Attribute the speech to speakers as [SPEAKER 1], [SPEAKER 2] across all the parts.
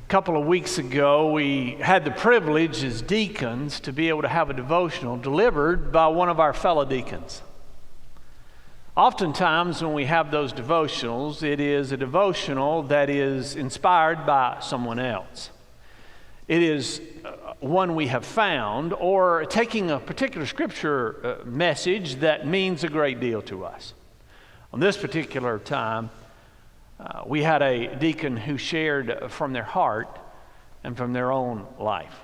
[SPEAKER 1] A couple of weeks ago, we had the privilege as deacons to be able to have a devotional delivered by one of our fellow deacons. Oftentimes when we have those devotionals, it is a devotional that is inspired by someone else. It is one we have found, or taking a particular scripture message that means a great deal to us. On this particular time, we had a deacon who shared from their heart and from their own life.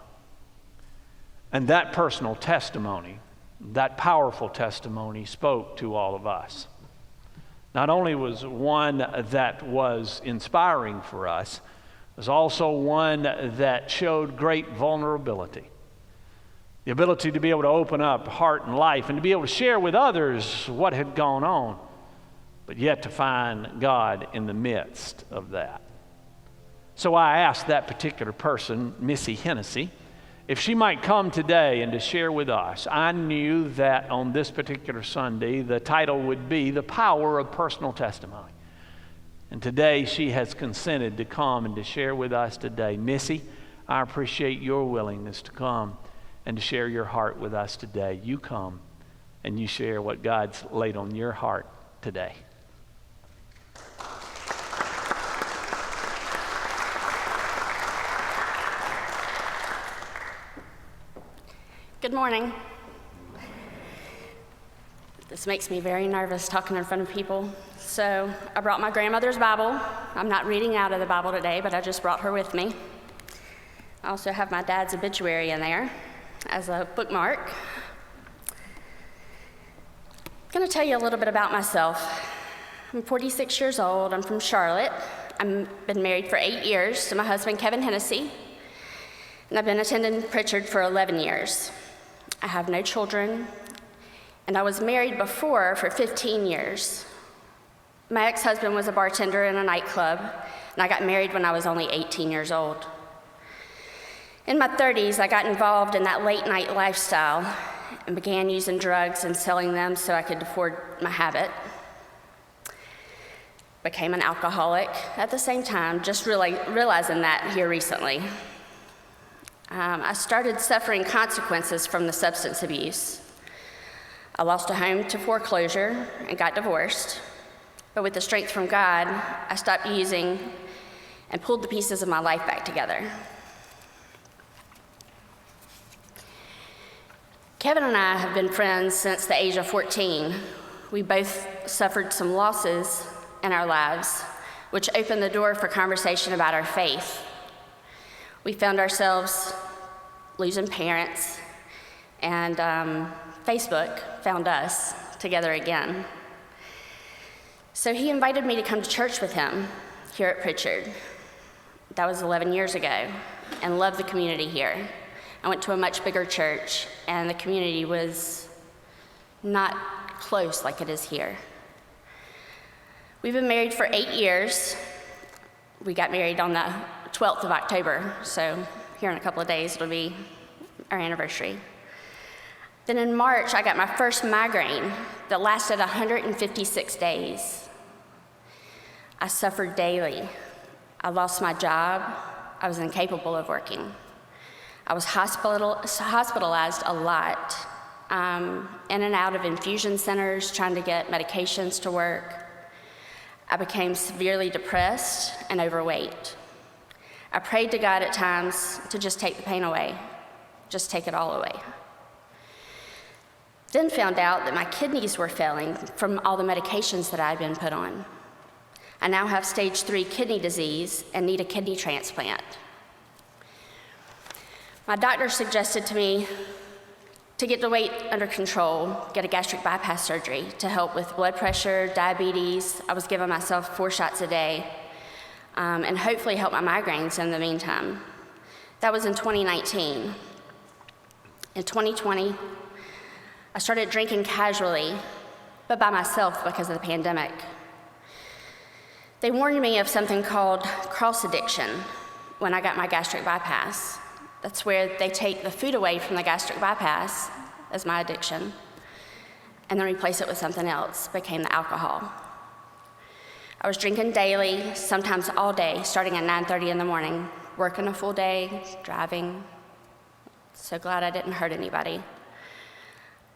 [SPEAKER 1] And that personal testimony, that powerful testimony, spoke to all of us. Not only was one that was inspiring for us, it was also one that showed great vulnerability. The ability to be able to open up heart and life and to be able to share with others what had gone on, but yet to find God in the midst of that. So I asked that particular person, Missy, Hennessey, if she might come today and to share with us. I knew that on this particular Sunday, the title would be The Power of Personal Testimony. And today she has consented to come and to share with us today. Missy, I appreciate your willingness to come and to share your heart with us today. You come and you share what God's laid on your heart today.
[SPEAKER 2] Good morning. This makes me very nervous talking in front of people. So I brought my grandmother's Bible. I'm not reading out of the Bible today, but I just brought her with me. I also have my dad's obituary in there as a bookmark. I'm going to tell you a little bit about myself. I'm 46 years old. I'm from Charlotte. I've been married for 8 years to my husband, Kevin Hennessey, and I've been attending Pritchard for 11 years. I have no children, and I was married before for 15 years. My ex-husband was a bartender in a nightclub, and I got married when I was only 18 years old. In my 30s, I got involved in that late night lifestyle and began using drugs and selling them so I could afford my habit. Became an alcoholic at the same time, just really realizing that here recently. I started suffering consequences from the substance abuse. I lost a home to foreclosure and got divorced. But with the strength from God, I stopped using and pulled the pieces of my life back together. Kevin and I have been friends since the age of 14. We both suffered some losses in our lives, which opened the door for conversation about our faith. We found ourselves losing parents, and Facebook found us together again. So he invited me to come to church with him here at Pritchard. That was 11 years ago, and loved the community here. I went to a much bigger church, and the community was not close like it is here. We've been married for 8 years. We got married on the 12th of October, so here in a couple of days it'll be our anniversary. Then in March, I got my first migraine that lasted 156 days. I suffered daily. I lost my job. I was incapable of working. I was hospitalized a lot, in and out of infusion centers, trying to get medications to work. I became severely depressed and overweight. I prayed to God at times to just take the pain away, just take it all away. Then found out that my kidneys were failing from all the medications that I'd been put on. I now have stage 3 kidney disease and need a kidney transplant. My doctor suggested to me to get the weight under control, get a gastric bypass surgery to help with blood pressure, diabetes. I was giving myself 4 shots a day, and hopefully help my migraines in the meantime. That was in 2019. In 2020, I started drinking casually, but by myself because of the pandemic. They warned me of something called cross addiction when I got my gastric bypass. That's where they take the food away from the gastric bypass, as my addiction, and then replace it with something else, became the alcohol. I was drinking daily, sometimes all day, starting at 9:30 in the morning, working a full day, driving. So glad I didn't hurt anybody.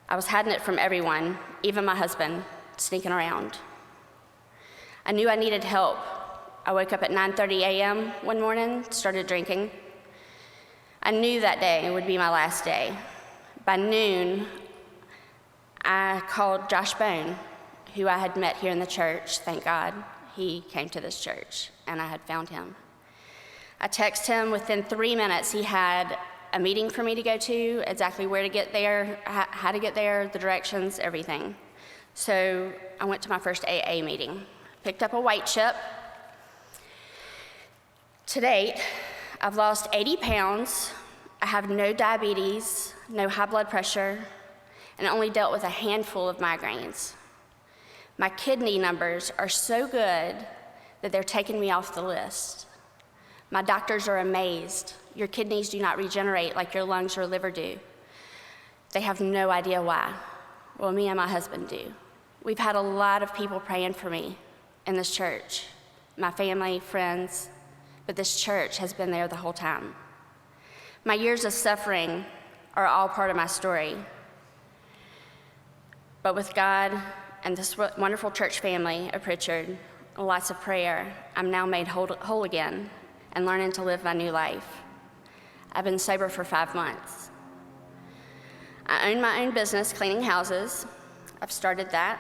[SPEAKER 2] I was hiding it from everyone, even my husband, sneaking around. I knew I needed help. I woke up at 9:30 a.m. one morning, started drinking. I knew that day would be my last day. By noon, I called Josh Bone, who I had met here in the church. Thank God he came to this church, and I had found him. I texted him. Within 3 minutes, he had a meeting for me to go to, exactly where to get there, how to get there, the directions, everything. So I went to my first AA meeting, picked up a white chip. To date, I've lost 80 pounds. I have no diabetes, no high blood pressure, and only dealt with a handful of migraines. My kidney numbers are so good that they're taking me off the list. My doctors are amazed. Your kidneys do not regenerate like your lungs or liver do. They have no idea why. Well, me and my husband do. We've had a lot of people praying for me in this church, my family, friends, but this church has been there the whole time. My years of suffering are all part of my story. But with God and this wonderful church family of Pritchard, lots of prayer, I'm now made whole again and learning to live my new life. I've been sober for 5 months. I own my own business cleaning houses. I've started that.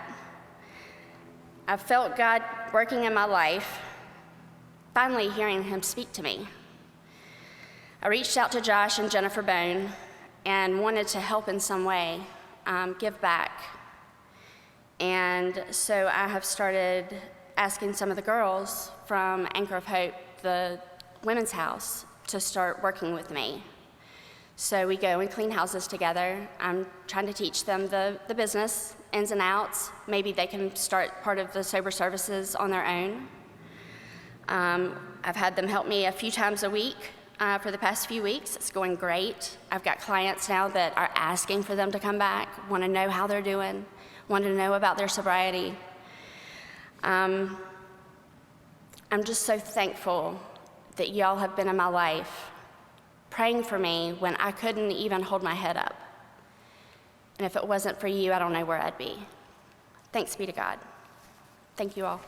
[SPEAKER 2] I've felt God working in my life, finally hearing him speak to me. I reached out to Josh and Jennifer Bone and wanted to help in some way, give back. And so I have started asking some of the girls from Anchor of Hope, the women's house, to start working with me. So we go and clean houses together. I'm trying to teach them the business ins and outs. Maybe they can start part of the sober services on their own. I've had them help me a few times a week for the past few weeks. It's going great. I've got clients now that are asking for them to come back, want to know how they're doing, want to know about their sobriety. I'm just so thankful that y'all have been in my life, praying for me when I couldn't even hold my head up. And if it wasn't for you, I don't know where I'd be. Thanks be to God. Thank you all.